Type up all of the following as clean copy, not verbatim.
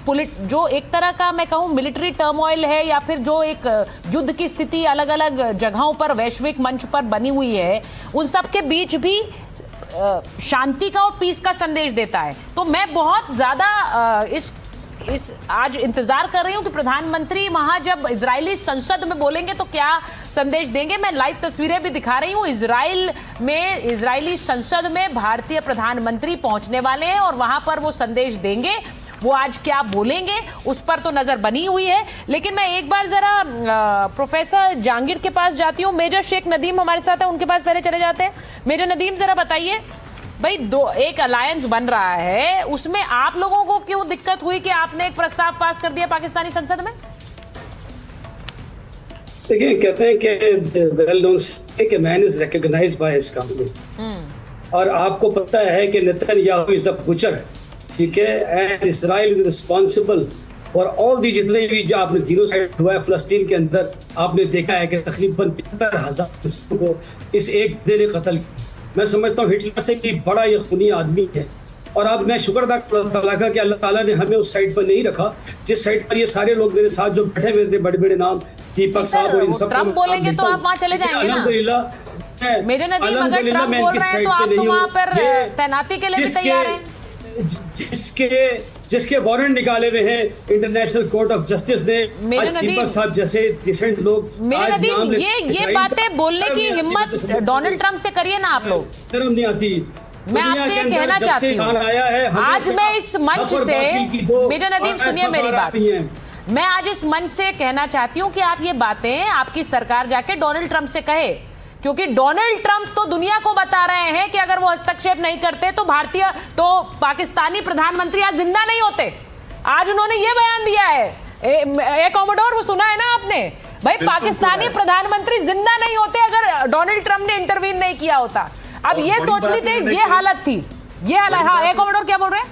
जो एक तरह का मैं कहूँ मिलिट्री टर्मोइल है या फिर जो एक युद्ध की स्थिति अलग अलग जगहों पर वैश्विक मंच पर बनी हुई है, उन सब के बीच भी शांति का और पीस का संदेश देता है। तो मैं बहुत ज्यादा इस आज इंतजार कर रही हूं कि प्रधानमंत्री वहां जब इजरायली संसद में बोलेंगे तो क्या संदेश देंगे। मैं लाइव तस्वीरें भी दिखा रही हूं, इजरायली संसद में भारतीय प्रधानमंत्री पहुंचने वाले हैं और वहां पर वो संदेश देंगे। वो आज क्या बोलेंगे उस पर तो नजर बनी हुई है। लेकिन मैं एक बार जरा प्रोफेसर जहांगीर के पास जाती हूँ। मेजर शेख नदीम हमारे साथ है, उनके पास पहले चले जाते हैं। मेजर नदीम, जरा बताइए भाई, एक अलायंस बन रहा है, उसमें आप लोगों को क्यों दिक्कत हुई कि आपने एक प्रस्ताव पास कर दिया पाकिस्तानी संसद में? देखिए, कहते हैं कि वेल नोन कि man is recognised by his company, और आपको पता है कि नेतन्याहू इज अ बुचर, ठीक है, एंड इजराइल इज रिस्पांसिबल और ऑल दी जितने भी जो आपने जीनोसाइड हुआ है फिलिस्तीन के अंदर, आपने देखा है कि तकरीबन 75,000 को इस एक दिन ने कत्ल किया। मैं समझता हूँ हिटलर से भी बड़ा ये खूनी आदमी है। और अब मैं शुक्र अदा करता कि अल्लाह ताला ने हमें उस साइड पर नहीं रखा जिस साइड पर ये सारे लोग मेरे साथ जो बैठे हुए थे, बड़े बड़े नाम, दीपक साहब और इन सब, ट्रम्प बोलेंगे तो आप वहां चले जाएंगे ना। अल्हम्दुलिल्लाह, मेजर नदीम, अगर ट्रम्प बोल रहे हैं तो आप तो वहां पर तैनाती के लिए भी तैयार हैं। जिसके वारंट निकाले हुए हैं इंटरनेशनल कोर्ट ऑफ जस्टिस ने, दीपक साहब जैसे डिसेंट लोग। मेरे नदीम, ये बातें बोलने की हिम्मत डोनाल्ड ट्रंप से करिए ना आप लोग। शर्म नहीं आती। मैं आपसे ये कहना चाहती हूँ, आज मैं इस मंच से, मेजर नदीम सुनिए मेरी बात, मैं आज इस मंच से कहना चाहती हूँ कि आप ये बातें आपकी सरकार जाके डोनाल्ड ट्रंप से कहे, क्योंकि डोनाल्ड ट्रंप तो दुनिया को बता रहे हैं कि अगर वो हस्तक्षेप नहीं करते तो पाकिस्तानी प्रधानमंत्री आज जिंदा नहीं होते। आज उन्होंने ये बयान दिया है, कॉमोडोर, वो सुना है ना आपने भाई, पाकिस्तानी प्रधानमंत्री जिंदा नहीं होते अगर डोनाल्ड ट्रंप ने इंटरवीन नहीं किया होता। अब ये सोच ली थी, ये हालत थी, ये हालत। हाँ, कॉमोडोर क्या बोल रहे हैं?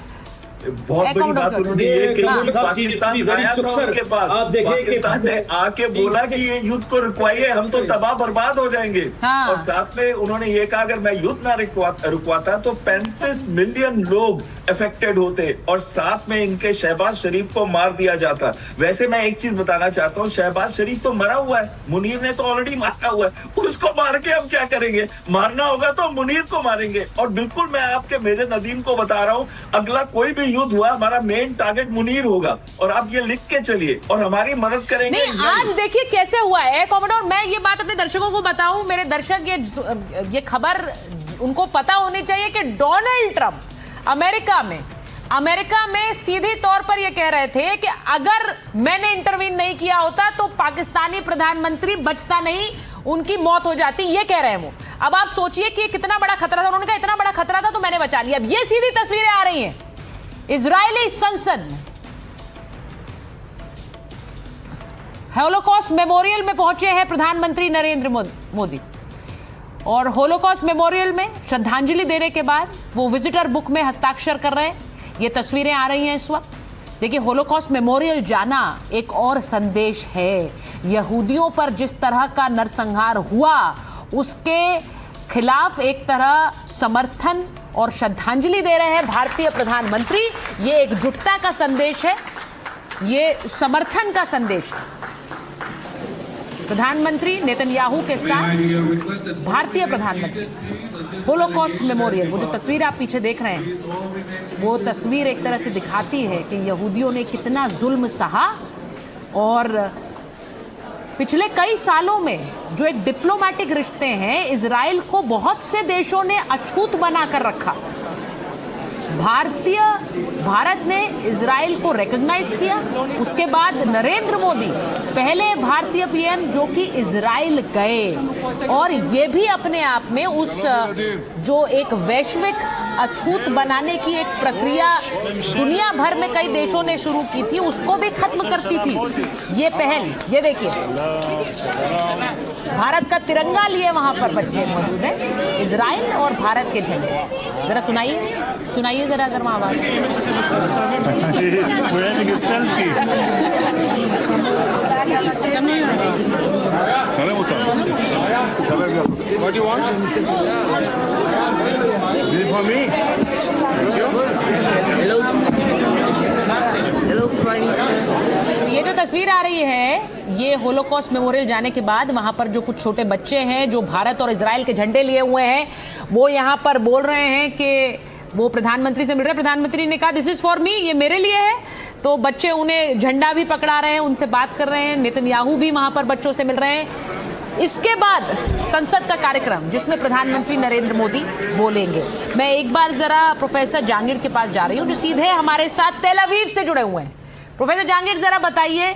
बहुत बड़ी बात उन्होंने ये की, पाकिस्तान आया था उनके पास, पाकिस्तान ने आके बोला कि ये युद्ध को रुकवाइए, हम तो तबाह बर्बाद हो जाएंगे। और साथ में उन्होंने ये कहा अगर मैं युद्ध ना रुकवाता तो 35 मिलियन लोग अफेक्टेड होते और साथ में इनके शहबाज शरीफ को मार दिया जाता। वैसे मैं एक चीज बताना चाहता हूँ, शहबाज शरीफ तो मरा हुआ है, मुनीर ने तो ऑलरेडी मारा हुआ है, उसको मार के हम क्या करेंगे? मारना होगा तो मुनीर को मारेंगे। और बिल्कुल मैं आपके मेजर नदीम को बता रहा हूँ, अगला कोई भी युद्ध हुआ हमारा मेन टारगेट मुनीर होगा, और आप ये लिख के चलिए और हमारी मदद करेंगे। नहीं, आज देखिए कैसे हुआ है कॉमोडोर। मैं ये बात अपने दर्शकों को बताऊं, मेरे दर्शक ये खबर उनको पता होनी चाहिए कि डोनाल्ड ट्रंप अमेरिका में सीधे तौर पर यह कह रहे थे कि अगर मैंने इंटरवीन नहीं किया होता तो पाकिस्तानी प्रधानमंत्री बचता नहीं, उनकी मौत हो जाती, ये कह रहे हैं वो। अब आप सोचिए कि कितना बड़ा खतरा था। उन्होंने कहा इतना बड़ा खतरा था तो मैंने बचा लिया। अब ये सीधी तस्वीरें आ रही हैं इजरायली संसद में, होलोकॉस्ट मेमोरियल में पहुंचे हैं प्रधानमंत्री नरेंद्र मोदी, और होलोकॉस्ट मेमोरियल में श्रद्धांजलि देने के बाद वो विजिटर बुक में हस्ताक्षर कर रहे हैं। ये तस्वीरें आ रही हैं इस वक्त। देखिए, होलोकॉस्ट मेमोरियल जाना एक और संदेश है। यहूदियों पर जिस तरह का नरसंहार हुआ उसके खिलाफ एक तरह समर्थन और श्रद्धांजलि दे रहे हैं भारतीय प्रधानमंत्री। ये एकजुटता का संदेश है, ये समर्थन का संदेश है। प्रधानमंत्री नेतन्याहू के साथ भारतीय प्रधानमंत्री होलोकॉस्ट मेमोरियल, वो जो तस्वीर आप पीछे देख रहे हैं, वो तस्वीर एक तरह से दिखाती है कि यहूदियों ने कितना जुल्म सहा, और पिछले कई सालों में जो एक डिप्लोमेटिक रिश्ते हैं, इजराइल को बहुत से देशों ने अछूत बनाकर रखा। भारत ने इजराइल को रिकॉग्नाइज किया। उसके बाद नरेंद्र मोदी पहले भारतीय पीएम जो कि इजराइल गए, और ये भी अपने आप में उस जो एक वैश्विक अछूत बनाने की एक प्रक्रिया दुनिया भर में कई देशों ने शुरू की थी, उसको भी खत्म करती थी ये पहल। ये देखिए, भारत का तिरंगा लिए वहां पर बच्चे मौजूद हैं, इजराइल और भारत के झंडे। जरा सुनाइए जरा अगर वहां आवाज। What do you want? This is for me. Hello. Hello. तस्वीर आ रही है ये होलोकॉस्ट मेमोरियल जाने के बाद वहां पर जो कुछ छोटे बच्चे हैं जो भारत और इजराइल के झंडे लिए हुए हैं वो यहाँ पर बोल रहे हैं कि वो प्रधानमंत्री से मिल रहे हैं। प्रधानमंत्री ने कहा दिस इज फॉर मी, ये मेरे लिए है। तो बच्चे उन्हें झंडा भी पकड़ा रहे हैं, उनसे बात कर रहे हैं। नेतन्याहू भी वहां पर बच्चों से मिल रहे हैं। इसके बाद संसद का कार्यक्रम जिसमें प्रधानमंत्री नरेंद्र मोदी बोलेंगे। मैं एक बार जरा प्रोफेसर जहांगीर के पास जा रही हूँ जो सीधे हमारे साथ तेल अवीव से जुड़े हुए हैं। प्रोफेसर जहांगीर जरा बताइए,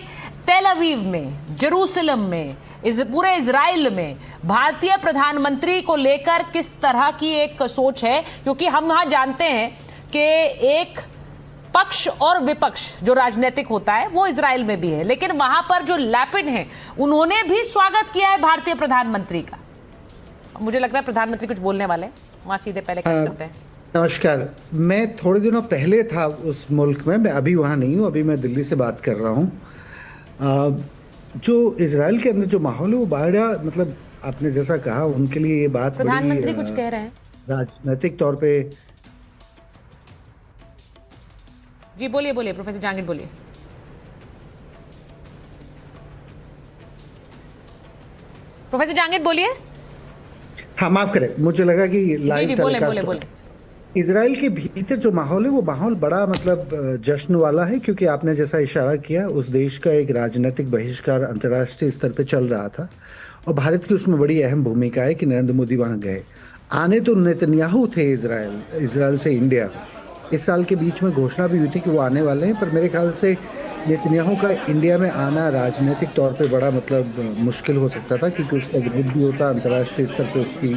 तेल अवीव में, जेरूसलम में, इस पूरे इजराइल में भारतीय प्रधानमंत्री को लेकर किस तरह की एक सोच है? क्योंकि हम वहां जानते हैं कि एक पक्ष और विपक्ष जो राजनीतिक होता है वो इजराइल में भी है, लेकिन वहां पर जो लैपिड हैं उन्होंने भी स्वागत किया है भारतीय प्रधानमंत्री का। मुझे लग रहा है प्रधानमंत्री कुछ बोलने वाले, वहां सीधे पहले क्या करते हैं। नमस्कार, मैं थोड़े दिनों पहले था उस मुल्क में, मैं अभी वहाँ नहीं हूँ, अभी मैं दिल्ली से बात कर रहा हूँ। जो इजराइल के अंदर जो माहौल है वो बड़ा, मतलब आपने जैसा कहा उनके लिए ये बात प्रधानमंत्री कुछ कह रहे हैं राजनीतिक तौर पे। जी बोलिए बोलिए प्रोफेसर जहांगीर बोलिए। प्रोफेसर जहांगीर बोलिए। हाँ माफ करें, मुझे लगा कि लाइव बोले। इजराइल के भीतर जो माहौल है वो माहौल बड़ा मतलब जश्न वाला है, क्योंकि आपने जैसा इशारा किया उस देश का एक राजनीतिक बहिष्कार अंतर्राष्ट्रीय स्तर पे चल रहा था और भारत की उसमें बड़ी अहम भूमिका है कि नरेंद्र मोदी वहाँ गए। आने तो नेतन्याहू थे इजराइल से इंडिया, इस साल के बीच में घोषणा भी हुई थी कि वो आने वाले हैं, पर मेरे ख्याल से नेतन्याहू का इंडिया में आना राजनीतिक तौर पे बड़ा मतलब मुश्किल हो सकता था, क्योंकि उसका विरोध भी होता, अंतर्राष्ट्रीय स्तर पे उसकी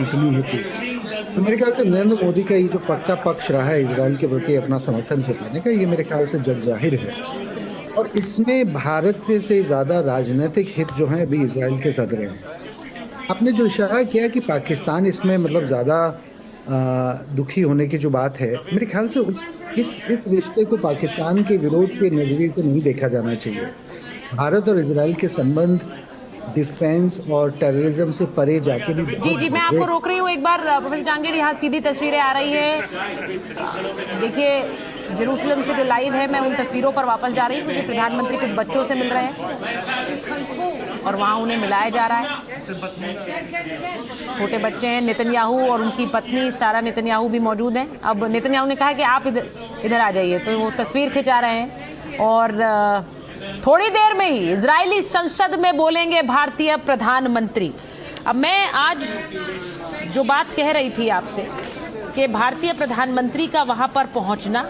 इतनी ही थी। तो मेरे ख्याल से नरेंद्र मोदी का ये जो पक्का पक्ष रहा है इजराइल के प्रति अपना समर्थन जताने का, ये मेरे ख्याल से जग जाहिर है। और इसमें भारत से ज़्यादा राजनीतिक हित जो हैं अभी इजराइल के सदर हैं। आपने जो इशारा किया कि पाकिस्तान इसमें मतलब ज़्यादा दुखी होने की जो बात है, मेरे ख्याल से इस रिश्ते को पाकिस्तान के विरोध के नज़रिए से नहीं देखा जाना चाहिए। भारत और इजराइल के संबंध डिफेंस और टेररिज्म से परे जाके भी जी मैं आपको रोक रही हूँ एक बार। प्रोफेसर जहांगीर, यहाँ सीधी तस्वीरें आ रही है, देखिए जेरूसलम से जो लाइव है, मैं उन तस्वीरों पर वापस जा रही हूँ क्योंकि प्रधानमंत्री कुछ बच्चों से मिल रहे हैं और वहाँ उन्हें मिलाया जा रहा है। छोटे बच्चे हैं, नेतन्याहू और उनकी पत्नी सारा नेतन्याहू भी मौजूद हैं। अब नेतन्याहू ने कहा कि आप इधर आ जाइए, तो वो तस्वीर खिंचा रहे हैं और थोड़ी देर में ही इजरायली संसद में बोलेंगे भारतीय प्रधानमंत्री। अब मैं आज जो बात कह रही थी आपसे कि भारतीय प्रधानमंत्री का वहां पर पहुंचना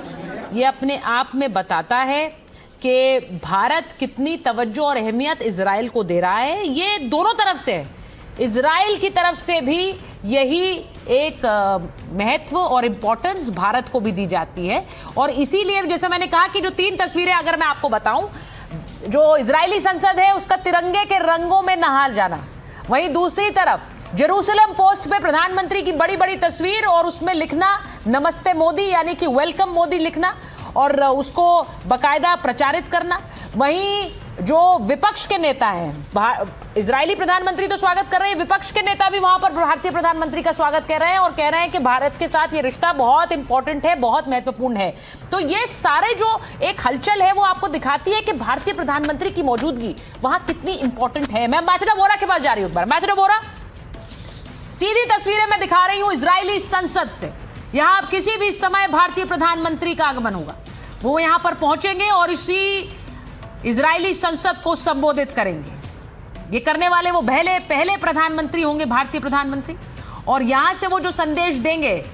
ये अपने आप में बताता है कि भारत कितनी तवज्जो और अहमियत इजराइल को दे रहा है। ये दोनों तरफ से है, इजराइल की तरफ से भी यही एक महत्व और इम्पोर्टेंस भारत को भी दी जाती है। और इसीलिए जैसे मैंने कहा कि जो 3 तस्वीरें अगर मैं आपको बताऊं, जो इजरायली संसद है उसका तिरंगे के रंगों में नहा जाना, वहीं दूसरी तरफ जेरूसलम पोस्ट पे प्रधानमंत्री की बड़ी बड़ी तस्वीर और उसमें लिखना नमस्ते मोदी यानी कि वेलकम मोदी लिखना और उसको बकायदा प्रचारित करना। वहीं जो विपक्ष के नेता हैं, इजरायली प्रधानमंत्री तो स्वागत कर रहे हैं, विपक्ष के नेता भी वहां पर भारतीय प्रधानमंत्री का स्वागत कर रहे हैं और कह रहे हैं कि भारत के साथ ये रिश्ता बहुत इंपॉर्टेंट है, बहुत महत्वपूर्ण है। तो ये सारे जो एक हलचल है वो आपको दिखाती है कि भारतीय प्रधानमंत्री की मौजूदगी वहां कितनी इंपॉर्टेंट है। मैं एम्बेसडर बोरा के पास जा रही हूँ। एम्बेसडर बोरा, सीधी तस्वीरें मैं दिखा रही हूँ इजरायली संसद से। यहाँ किसी भी समय भारतीय प्रधानमंत्री का आगमन होगा, वो यहाँ पर पहुंचेंगे और इसी इजरायली संसद को संबोधित करेंगे। ये करने वाले वो पहले प्रधानमंत्री होंगे, भारतीय प्रधानमंत्री, और यहां से वो जो संदेश देंगे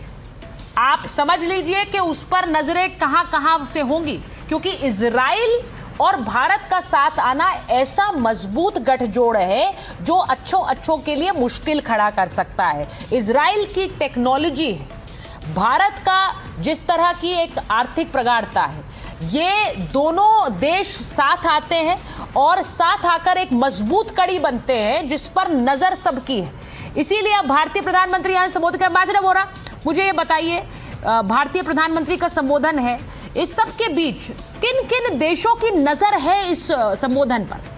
आप समझ लीजिए कि उस पर नजरें कहां से होंगी, क्योंकि इजराइल और भारत का साथ आना ऐसा मजबूत गठजोड़ है जो अच्छों के लिए मुश्किल खड़ा कर सकता है। इजराइल की टेक्नोलॉजी है, भारत का जिस तरह की एक आर्थिक प्रगाढ़ता है, ये दोनों देश साथ आते हैं और साथ आकर एक मजबूत कड़ी बनते हैं जिस पर नजर सबकी है। इसीलिए अब भारतीय प्रधानमंत्री यहाँ संबोधित कर। एम्बेसडर बोरा, मुझे ये बताइए, भारतीय प्रधानमंत्री का संबोधन है, इस सब के बीच किन किन देशों की नजर है इस संबोधन पर?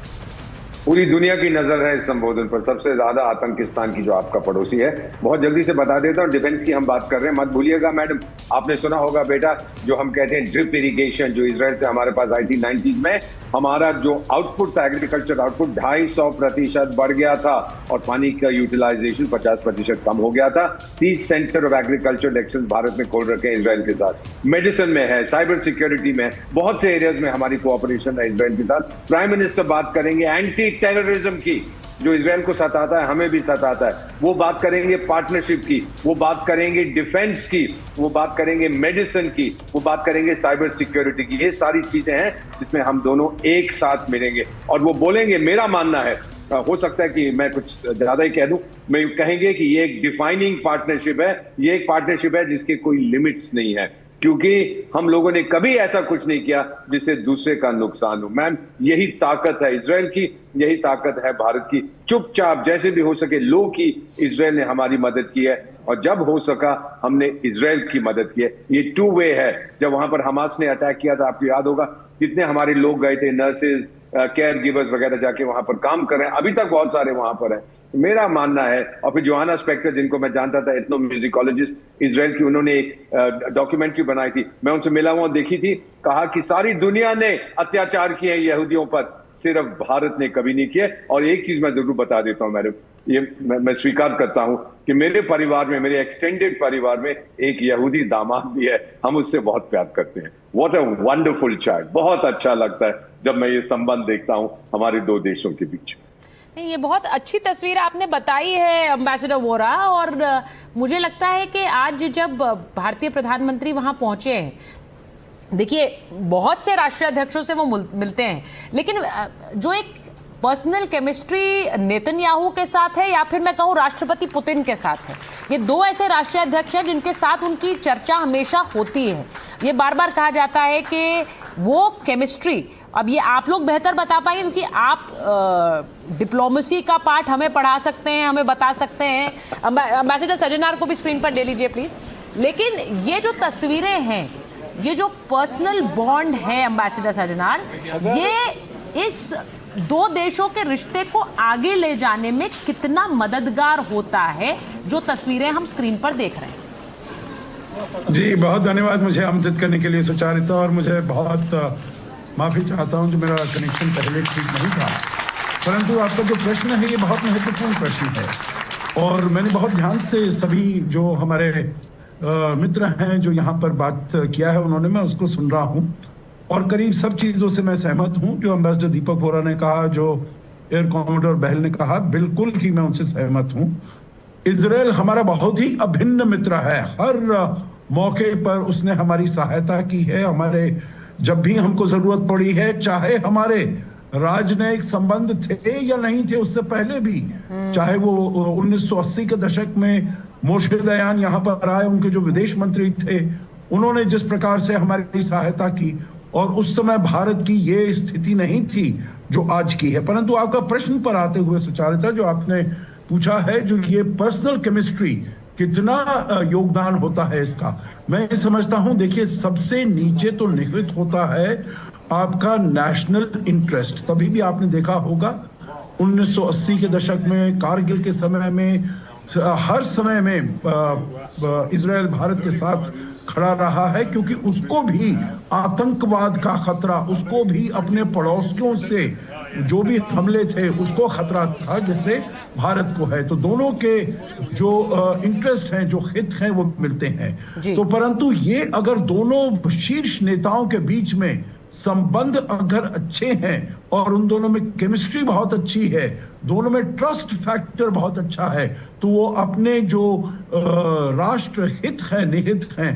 पूरी दुनिया की नजर है इस संबोधन पर, सबसे ज्यादा आतंकिस्तान की जो आपका पड़ोसी है। बहुत जल्दी से बता देता हूँ, डिफेंस की हम बात कर रहे हैं, मत भूलिएगा मैडम, आपने सुना होगा बेटा, जो हम कहते हैं ड्रिप इरिगेशन, जो इजराइल से हमारे पास आई थी 90s में, हमारा जो आउटपुट था, एग्रीकल्चर आउटपुट 250% बढ़ गया था और पानी का यूटिलाइजेशन 50% कम हो गया था। 30 centre of agriculture action Bharat में खोल रखे हैं इजराइल के साथ। मेडिसिन में है, साइबर सिक्योरिटी में, बहुत से एरियाज में हमारी कोऑपरेशन है इजराइल के साथ। प्राइम मिनिस्टर बात करेंगे एंटी टेररिज्म की, जो इजराइल को सताता है हमें भी सताता है, वो बात करेंगे पार्टनरशिप की, वो बात करेंगे डिफेंस की, वो बात करेंगे मेडिसिन की, वो बात करेंगे साइबर सिक्योरिटी की। ये सारी चीजें हैं जिसमें हम दोनों एक साथ मिलेंगे और वो बोलेंगे, मेरा मानना है, हो सकता है कि मैं कुछ ज्यादा ही कह दूं, मैं कहेंगे कि ये एक डिफाइनिंग पार्टनरशिप है, ये एक पार्टनरशिप है जिसके कोई लिमिट्स नहीं है, क्योंकि हम लोगों ने कभी ऐसा कुछ नहीं किया जिससे दूसरे का नुकसान हो। मैम, यही ताकत है इजराइल की, यही ताकत है भारत की। चुपचाप जैसे भी हो सके लो की इजराइल ने हमारी मदद की है और जब हो सका हमने इजराइल की मदद की है। ये टू वे है। जब वहां पर हमास ने अटैक किया था, आपको याद होगा कितने हमारे लोग गए थे, नर्सेज, केयर गिवर्स वगैरह जाके वहां पर काम कर रहे हैं, अभी तक बहुत सारे वहां पर हैं। मेरा मानना है, और फिर जोहाना स्पेक्टर जिनको मैं जानता था, एथनो म्यूजिकोलॉजिस्ट इजराइल की, उन्होंने एक डॉक्यूमेंट्री बनाई थी, मैं उनसे मिला हुआ, देखी थी, कहा कि सारी दुनिया ने अत्याचार किए हैं यहूदियों पर, सिर्फ भारत ने कभी नहीं किए। और एक चीज मैं जरूर बता देता हूं मैडम, ये मैं स्वीकार करता हूं कि मेरे परिवार में, मेरे एक्सटेंडेड परिवार में एक यहूदी दामाद भी है, हम उससे बहुत प्यार करते हैं। What a wonderful child. बहुत अच्छा लगता है जब मैं ये संबंध देखता हूं हमारे दो देशों के बीच। ये बहुत अच्छी तस्वीर आपने बताई है एम्बेसडर वोरा, और मुझे लगता है कि आज जब भारतीय प्रधानमंत्री वहां पहुंचे हैं, देखिए बहुत से राष्ट्रीय अध्यक्षों से वो मिलते हैं, लेकिन जो एक पर्सनल केमिस्ट्री नेतन्याहू के साथ है या फिर मैं कहूँ राष्ट्रपति पुतिन के साथ है, ये दो ऐसे राष्ट्रीय अध्यक्ष हैं जिनके साथ उनकी चर्चा हमेशा होती है। ये बार बार कहा जाता है कि वो केमिस्ट्री, अब ये आप लोग बेहतर बता पाएंगे क्योंकि आप डिप्लोमेसी का पार्ट हमें पढ़ा सकते हैं, हमें बता सकते हैं। एम्बेसडर सज्जनार को भी स्क्रीन पर ले लीजिए प्लीज। लेकिन ये जो तस्वीरें हैं, ये जो पर्सनल बॉन्ड है एम्बेसडर सज्जनार, ये इस दो देशों के रिश्ते को आगे ले जाने में कितना मददगार होता है, जो तस्वीरें हम स्क्रीन पर देख रहे हैं। जी बहुत धन्यवाद मुझे आमंत्रित करने के लिए सुचारिता, और मुझे बहुत माफ़ी चाहता हूं जो मेरा कनेक्शन पहले ठीक नहीं था, परंतु आपका जो प्रश्न है ये बहुत महत्वपूर्ण प्रश्न है और मैंने बहुत ध्यान से सभी जो हमारे मित्र हैं जो यहाँ पर बात किया है उन्होंने, मैं उसको सुन रहा हूँ और करीब सब चीज़ों से मैं सहमत हूँ। जो एम्बेसडर दीपक वोरा ने कहा, जो एयर कॉमोडोर बहल ने कहा, बिल्कुल ही मैं उनसे सहमत हूँ। इजराइल हमारा बहुत ही अभिन्न मित्र है, हर मौके पर उसने हमारी सहायता की है, हमारे जब भी हमको जरूरत पड़ी है, चाहे हमारे राजनयिक संबंध थे या नहीं थे उससे पहले भी, चाहे वो 1980 के दशक में मोशे दयान यहाँ पर आए, उनके जो विदेश मंत्री थे, उन्होंने जिस प्रकार से हमारी सहायता की, और उस समय भारत की ये स्थिति नहीं थी जो आज की है। परंतु आपका प्रश्न पर आते हुए सुचारिता, जो आपने पूछा है, जो ये पर्सनल केमिस्ट्री कितना योगदान होता है इसका, मैं ये समझता हूं, देखिए सबसे नीचे तो निहित होता है आपका नेशनल इंटरेस्ट। तभी भी आपने देखा होगा 1980 के दशक में, कारगिल के समय में, हर समय में इजराइल भारत के साथ खड़ा रहा है, क्योंकि उसको भी आतंकवाद का खतरा, उसको भी अपने पड़ोसियों से जो भी हमले थे उसको खतरा था जिससे भारत को है। तो दोनों के जो इंटरेस्ट हैं, जो हित हैं, वो मिलते हैं। तो परंतु ये अगर दोनों शीर्ष नेताओं के बीच में संबंध अगर अच्छे हैं और उन दोनों में केमिस्ट्री बहुत अच्छी है, दोनों में ट्रस्ट फैक्टर बहुत अच्छा है, तो वो अपने जो राष्ट्र हित है, निहित हैं,